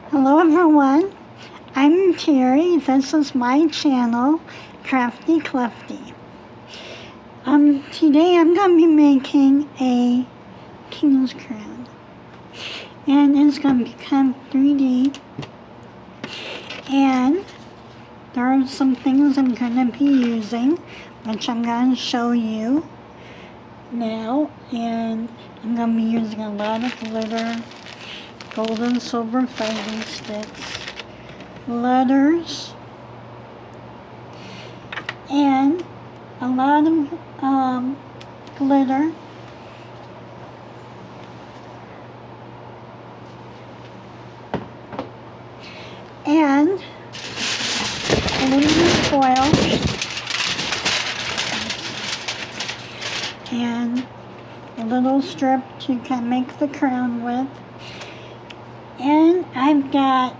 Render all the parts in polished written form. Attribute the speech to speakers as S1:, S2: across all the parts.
S1: Hello everyone, I'm Terry. This is my channel, Crafty Clefty. Today I'm going to be making a king's crown, and it's going to become 3D. And there are some things I'm going to be using, which I'm going to show you now. And I'm going to be using a lot of glitter, gold and silver fighting sticks, letters, and a lot of glitter, and aluminum foil, and a little strip to kind of make the crown with. And I've got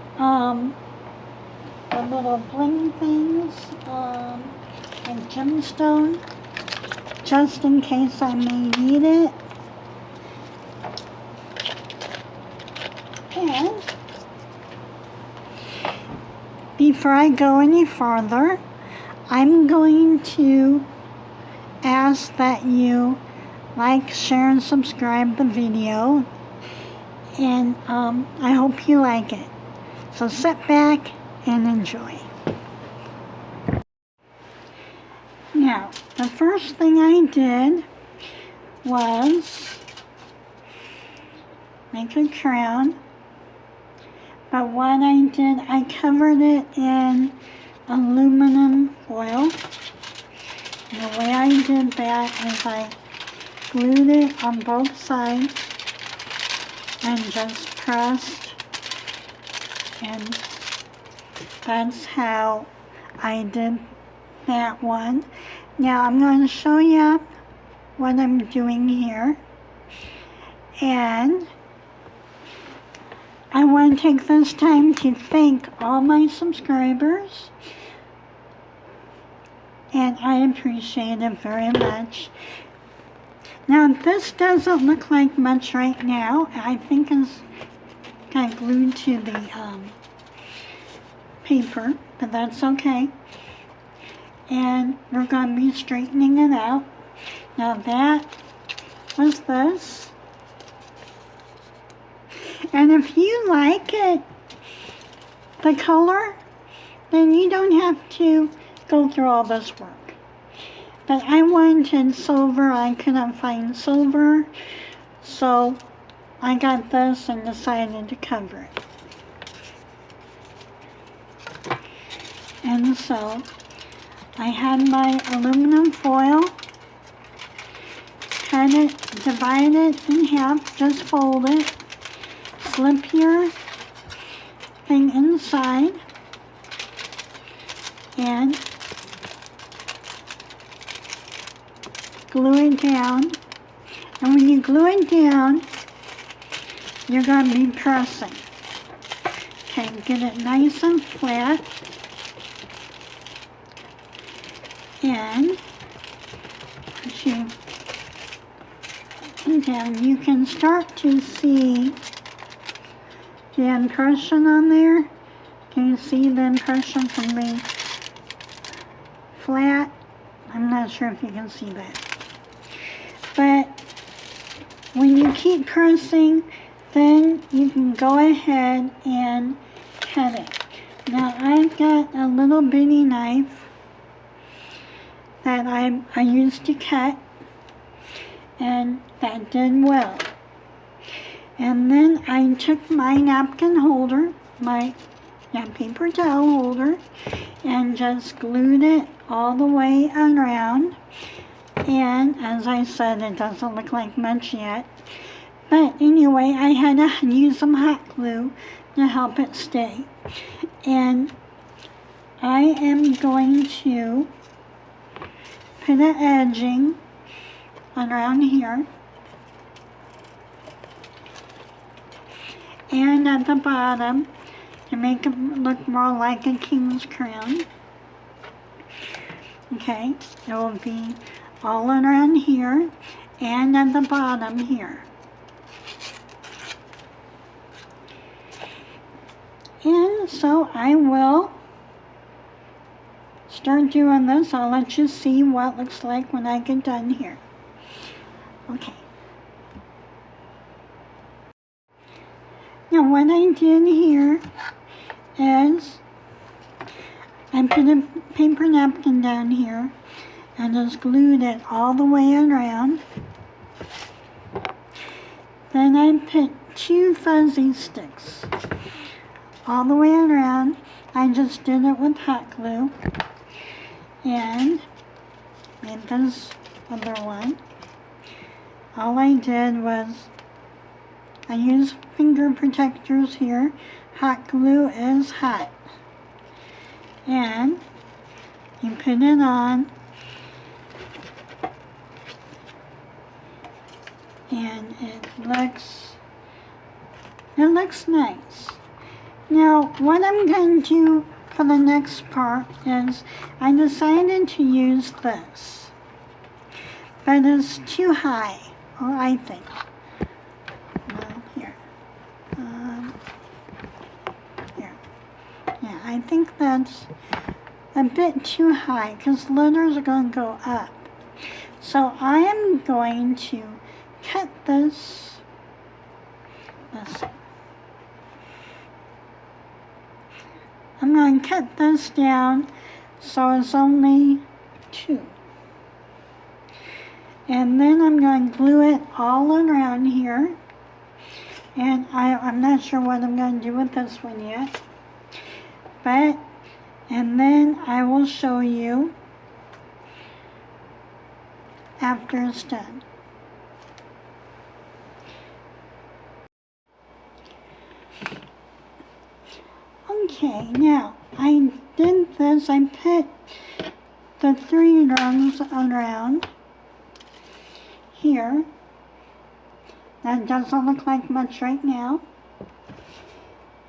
S1: the little bling things, and gemstone, just in case I may need it. And before I go any farther, I'm going to ask that you like, share, and subscribe the video. And I hope you like it. So sit back and enjoy. Now, the first thing I did was make a crown. But what I did, I covered it in aluminum foil. And the way I did that is I glued it on both sides and just pressed, and that's how I did that one. Now I'm going to show you what I'm doing here, and I want to take this time to thank all my subscribers, and I appreciate it very much. Now, this doesn't look like much right now. I think it's kind of glued to the paper, but that's okay. And we're going to be straightening it out. Now, that was this. And if you like it, the color, then you don't have to go through all this work. But I wanted silver. I couldn't find silver, so I got this and decided to cover it. And so I had my aluminum foil, cut it, divide it in half, just fold it, slip your thing inside, and glue it down. And when you glue it down, you're going to be pressing. Okay, get it nice and flat. And as you put down, you can start to see the impression on there. Can you see the impression from being flat? I'm not sure if you can see that. But when you keep pressing, then you can go ahead and cut it. Now I've got a little bitty knife that I used to cut, and that did well. And then I took my napkin holder, my that paper towel holder and just glued it all the way around. And as I said, it doesn't look like much yet. But anyway, I had to use some hot glue to help it stay. And I am going to put an edging around here. And at the bottom to make it look more like a king's crown. Okay, it will be all around here and at the bottom here. And so I will start doing this. I'll let you see what it looks like when I get done here. Okay. Now what I did here is I put a paper napkin down here and just glued it all the way around. Then I put 2 fuzzy sticks all the way around. I just did it with hot glue and made this other one. All I did was I used finger protectors here. Hot glue is hot. And you put it on and it looks nice. Now what I'm going to do for the next part is I decided to use this, but it's too high, or I think. Here. Yeah, I think that's a bit too high because letters are going to go up. So I am going to cut this. I'm going to cut this down so it's only 2. And then I'm going to glue it all around here. And I'm not sure what I'm going to do with this one yet. And then I will show you after it's done. Okay, now I did this, I put the 3 rungs around here. That doesn't look like much right now,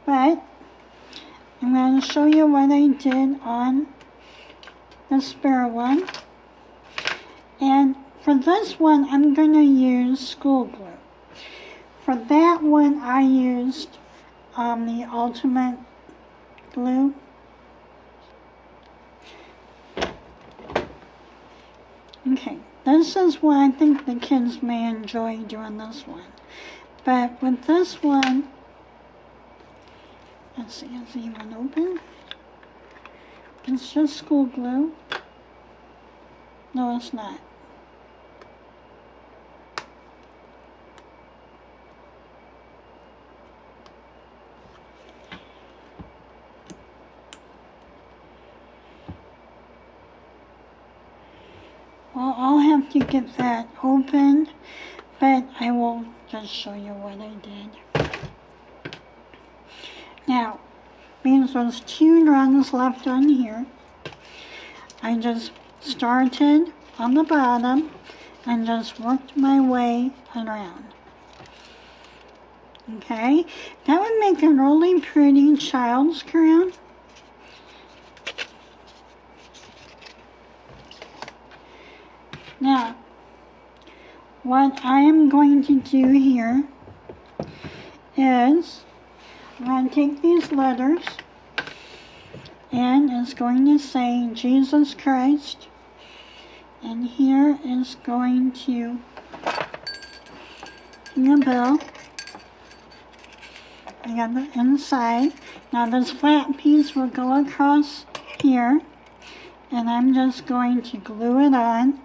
S1: but I'm going to show you what I did on the spare one. And for this one, I'm going to use school glue. For that one, I used the Ultimate Glue. Okay, this is what I think the kids may enjoy doing this one. But with this one, let's see, is it even open? It's just school glue. No, it's not. Well, I'll have to get that open, but I will just show you what I did. Now, means there's 2 rungs left on here. I just started on the bottom and just worked my way around. Okay, that would make a really pretty child's crown. Now, what I am going to do here is I'm going to take these letters and it's going to say Jesus Christ, and here is going to be a bell. I got the inside. Now this flat piece will go across here, and I'm just going to glue it on.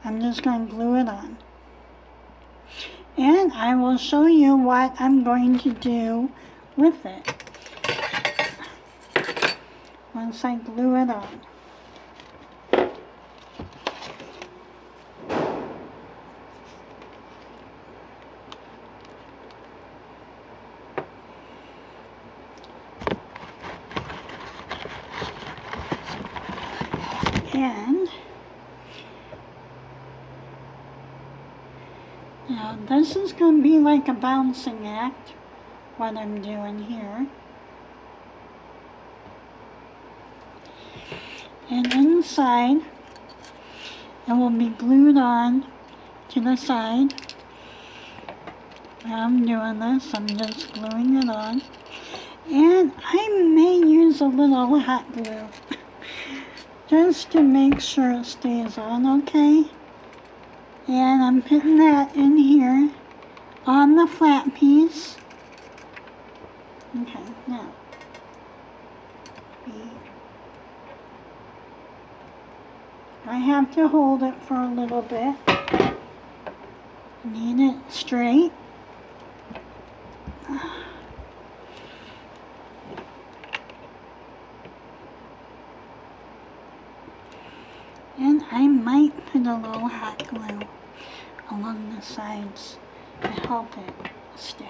S1: I'm just going to glue it on. And I will show you what I'm going to do with it once I glue it on. And now this is going to be like a bouncing act, what I'm doing here. And inside, it will be glued on to the side. While I'm doing this, I'm just gluing it on. And I may use a little hot glue just to make sure it stays on okay. And I'm putting that in here on the flat piece. Okay, now. I have to hold it for a little bit. Need it straight. And I might put a little hot glue along the sides to help it stay.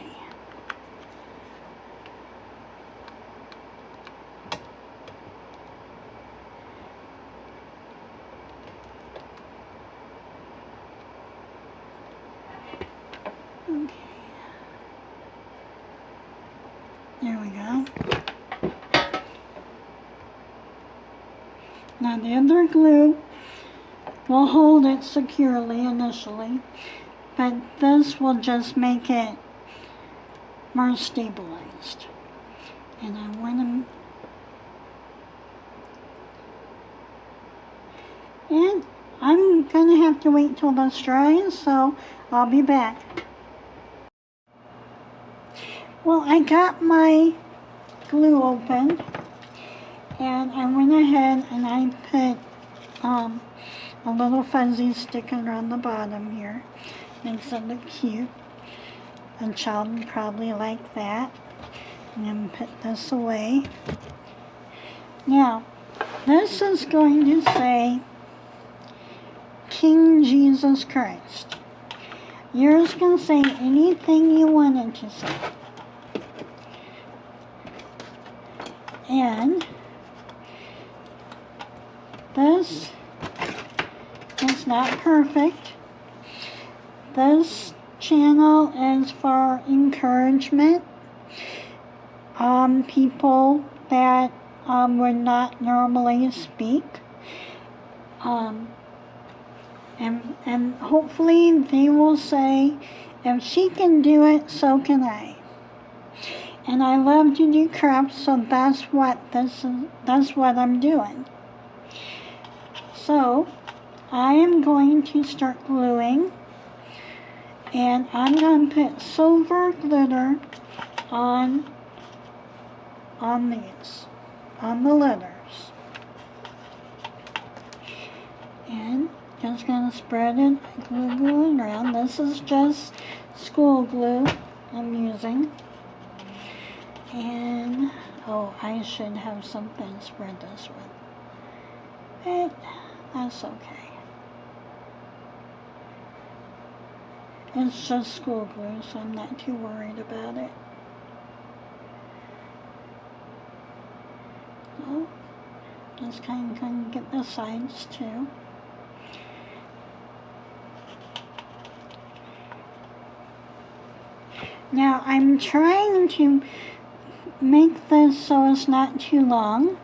S1: Okay. There we go. Now the other glue will hold it securely initially, but this will just make it more stabilized. And I want to, and I'm gonna have to wait till this dries, so I'll be back. Well, I got my glue open, and I went ahead and I put a little fuzzy sticker on the bottom here. Makes it look cute. A child would probably like that. And then put this away. Now, this is going to say King Jesus Christ. Yours can say anything you want it to say. And this is not perfect. This channel is for encouragement. People that would not normally speak. And hopefully they will say, if she can do it, so can I. And I love to do crafts, so that's what I'm doing. So I am going to start gluing, and I'm going to put silver glitter on these, on the letters. And just going to spread it, glue around. This is just school glue I'm using. And, oh, I should have something to spread this with. But that's okay. It's just school glue, so I'm not too worried about it. So, just kind of get the sides too. Now, I'm trying to make this so it's not too long.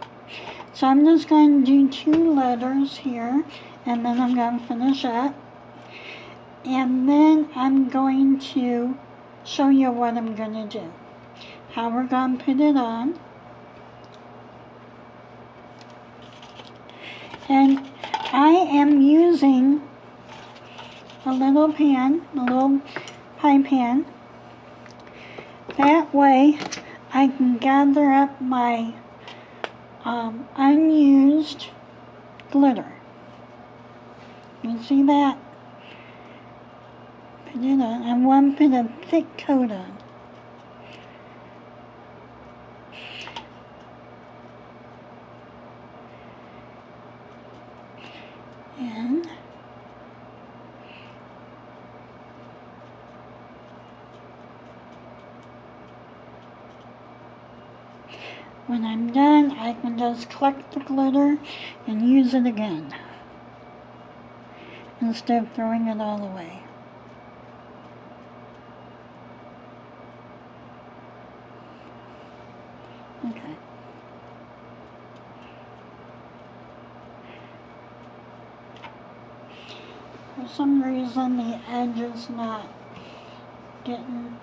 S1: So I'm just going to do 2 letters here, and then I'm going to finish up. And then I'm going to show you what I'm going to do. How we're going to put it on. And I am using a little pan, a little pie pan. That way I can gather up my unused glitter. You see that? Put put it on. I want to put a thick coat on. And when I'm done, I can just collect the glitter and use it again instead of throwing it all away. Okay. For some reason, the edge is not getting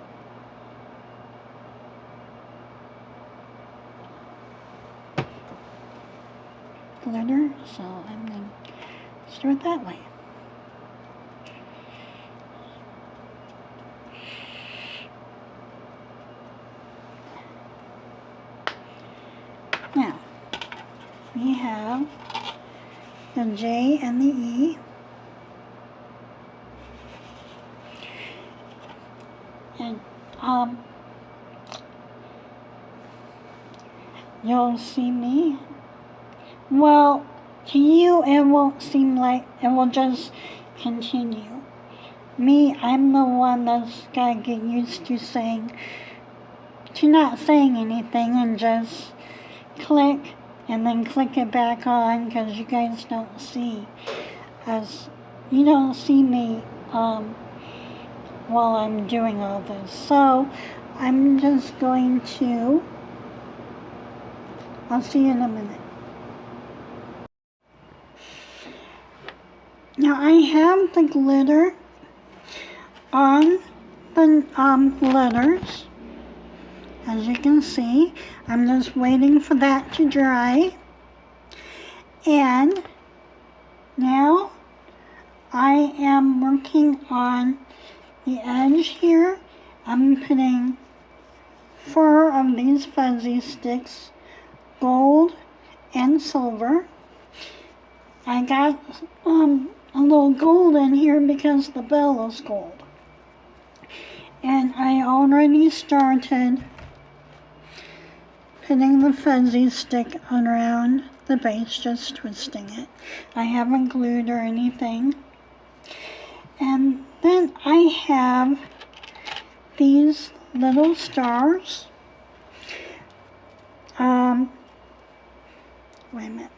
S1: glitter, so I'm going to start that way. Now, we have the J and the E. And you'll see me. Well, to you it won't seem like it will just continue. Me, I'm the one that's gotta get used to not saying anything and just click and then click it back on, because you guys don't see me while I'm doing all this. So I'm just going to, I'll see you in a minute. Now I have the glitter on the letters. As you can see, I'm just waiting for that to dry. And now I am working on the edge here. I'm putting 4 of these fuzzy sticks, gold and silver. I got a little gold in here because the bell is gold. And I already started putting the fuzzy stick around the base, just twisting it. I haven't glued or anything. And then I have these little stars. Wait a minute.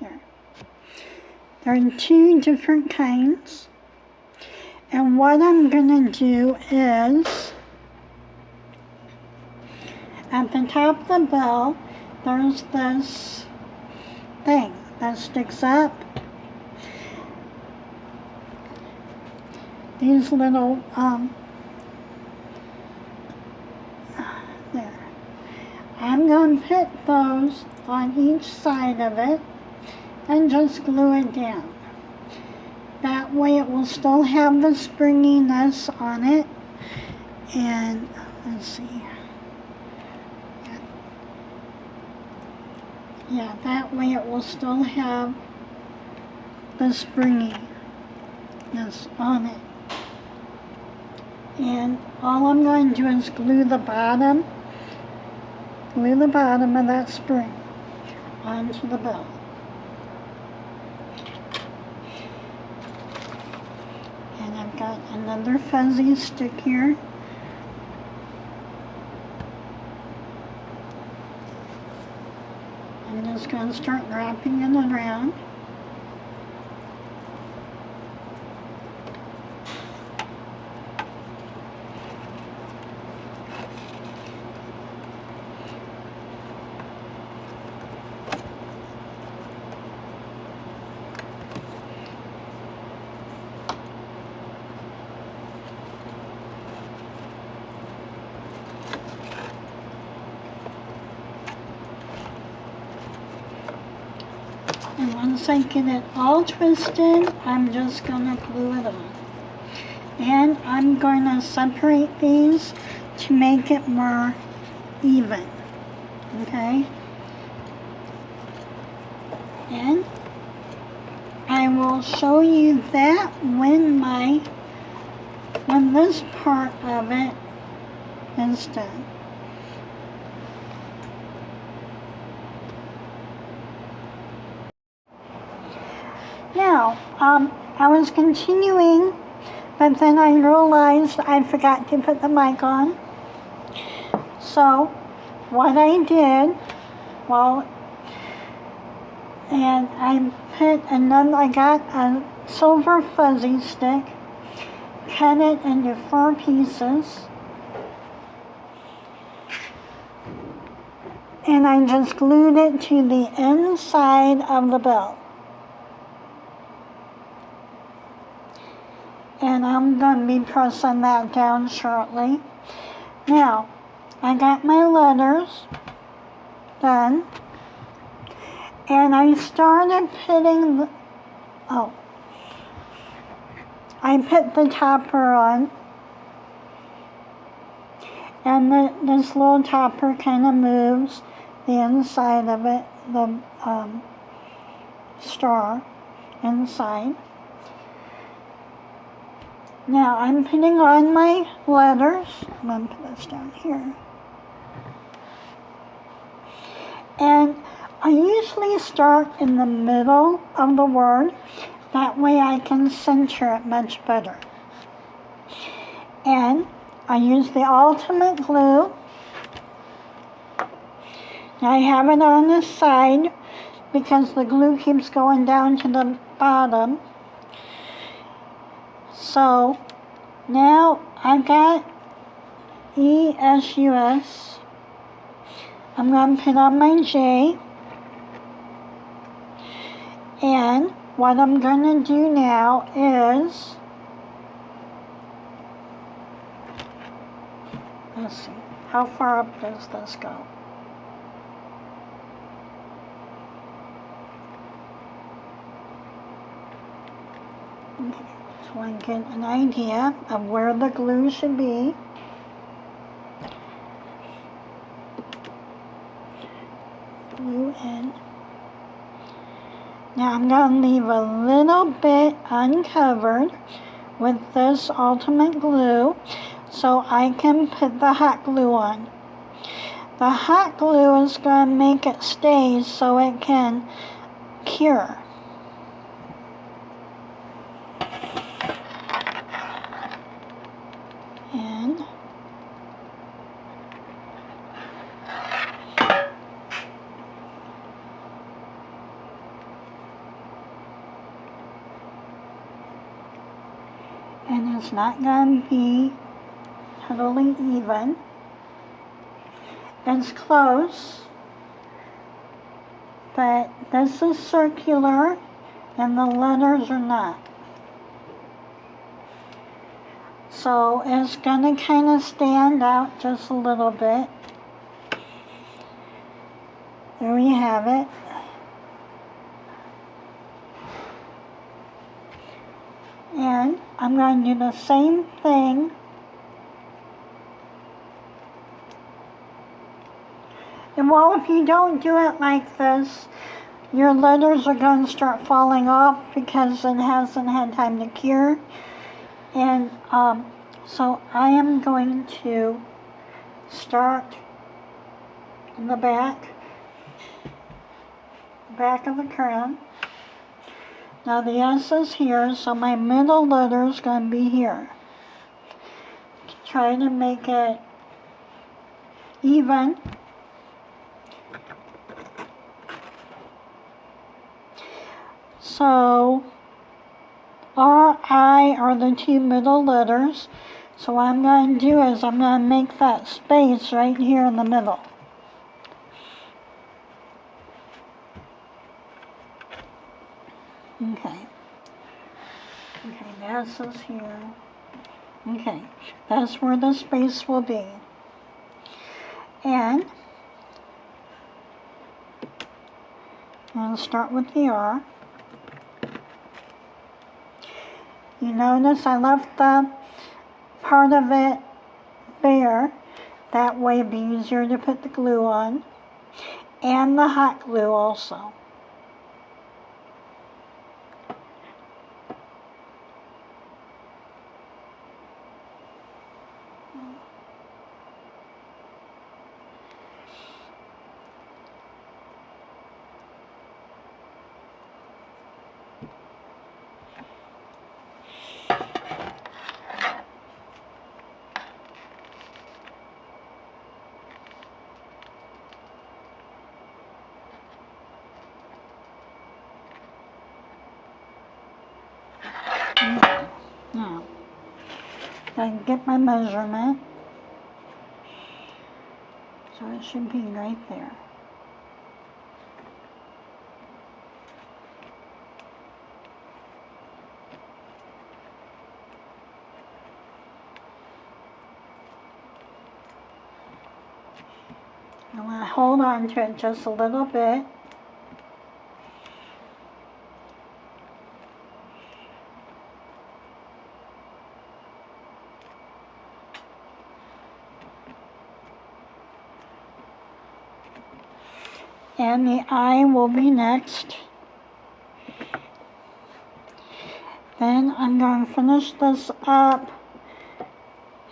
S1: There. There are 2 different kinds. And what I'm going to do is, at the top of the bell, there's this thing that sticks up. These little, there. I'm going to put those on each side of it and just glue it down. That way it will still have the springiness on it. And let's see. Yeah, that way it will still have the springiness on it. And all I'm going to do is glue the bottom of that spring onto the bell. And I've got another fuzzy stick here. I'm just going to start wrapping it around. And once I get it all twisted, I'm just going to glue it on. And I'm going to separate these to make it more even. Okay? And will show you that when this part of it is done. Now, I was continuing, but then I realized I forgot to put the mic on. So, what I did, and I got a silver fuzzy stick, cut it into 4 pieces, and I just glued it to the inside of the bell. And I'm going to be pressing that down shortly. Now, I got my letters done, and I started putting I put the topper on, and this little topper kind of moves the inside of it, the star inside. Now I'm putting on my letters. I'm going to put this down here. And I usually start in the middle of the word. That way I can center it much better. And I use the ultimate glue. I have it on the side because the glue keeps going down to the bottom. So now I've got ESUS. I'm going to put on my J. And what I'm going to do now is, let's see, how far up does this go? Okay, so I get an idea of where the glue should be. Glue in. Now I'm going to leave a little bit uncovered with this ultimate glue so I can put the hot glue on. The hot glue is going to make it stay so it can cure. And it's not going to be totally even. It's close, but this is circular and the letters are not. So it's going to kind of stand out just a little bit. There we have it. And I'm going to do the same thing and if you don't do it like this, your letters are going to start falling off because it hasn't had time to cure. And so I am going to start in the back of the crown. Now the S is here, so my middle letter is going to be here. Try to make it even. So R, I are the 2 middle letters. So what I'm going to do is I'm going to make that space right here in the middle. Okay. Okay, this is here. Okay, that's where the space will be. And I'll start with the R. You notice I left the part of it bare. That way it'd be easier to put the glue on. And the hot glue also. Now, I get my measurement. So it should be right there. I'm going to hold on to it just a little bit. And the eye will be next. Then I'm going to finish this up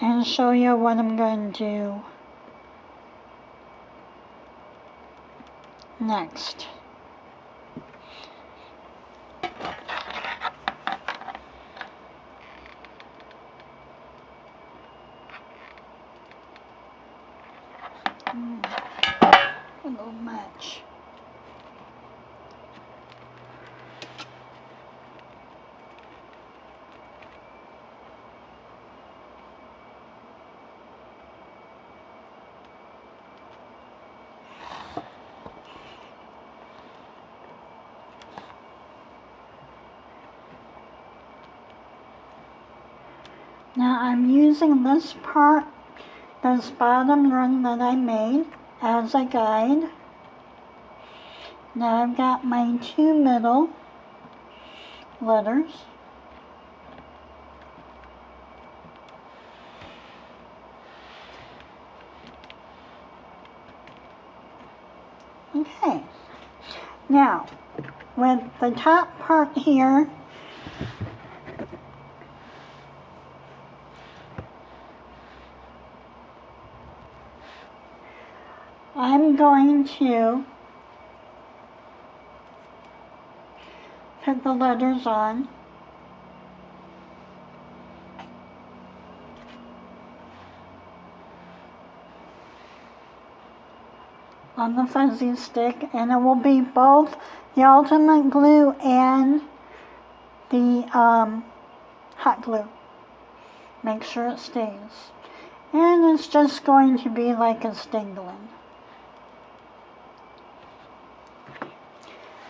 S1: and show you what I'm going to do next. A little much. Now I'm using this part, this bottom rung that I made, as a guide. Now I've got my two middle letters. Okay. Now, with the top part here, I'm going to put the letters on. On the fuzzy stick, and it will be both the ultimate glue and the hot glue. Make sure it stays. And it's just going to be like a stingling.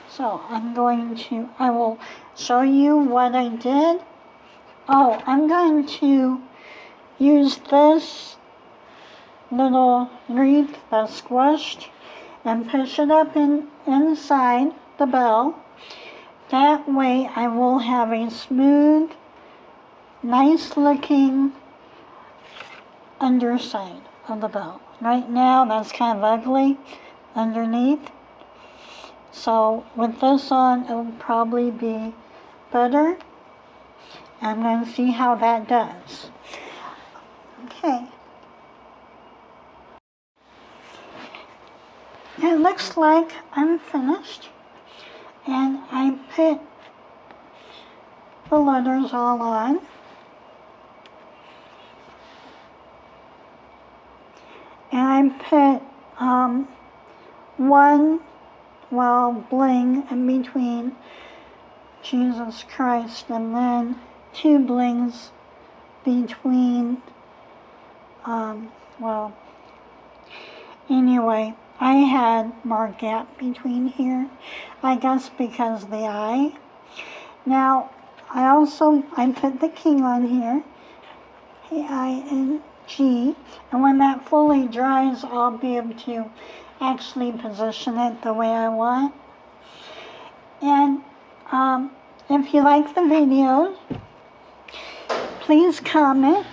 S1: So I will show you what I did. Oh, I'm going to use this little wreath that's squished and push it up inside the bell. That way I will have a smooth, nice looking underside of the bell. Right now that's kind of ugly underneath. So with this on, it will probably be better. I'm going to see how that does. Okay. It looks like I'm finished. And I put the letters all on. And I put one bling in between Jesus Christ, and then two blings between, anyway, I had more gap between here, I guess because of the eye. Now, I put the king on here, K-I-N-G, and when that fully dries, I'll be able to actually position it the way I want. And if you like the videos, please comment.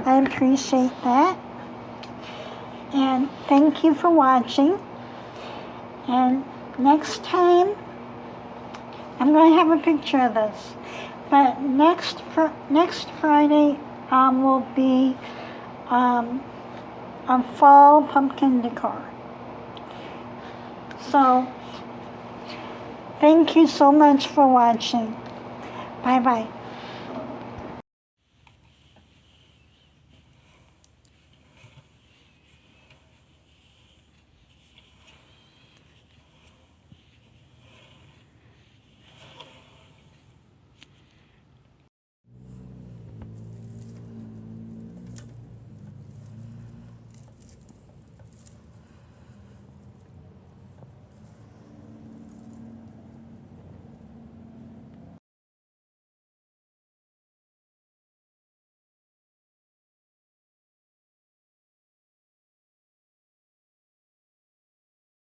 S1: I appreciate that. And thank you for watching. And next time, I'm going to have a picture of this. But next Friday, will be a fall pumpkin decor. So, thank you so much for watching. Bye-bye.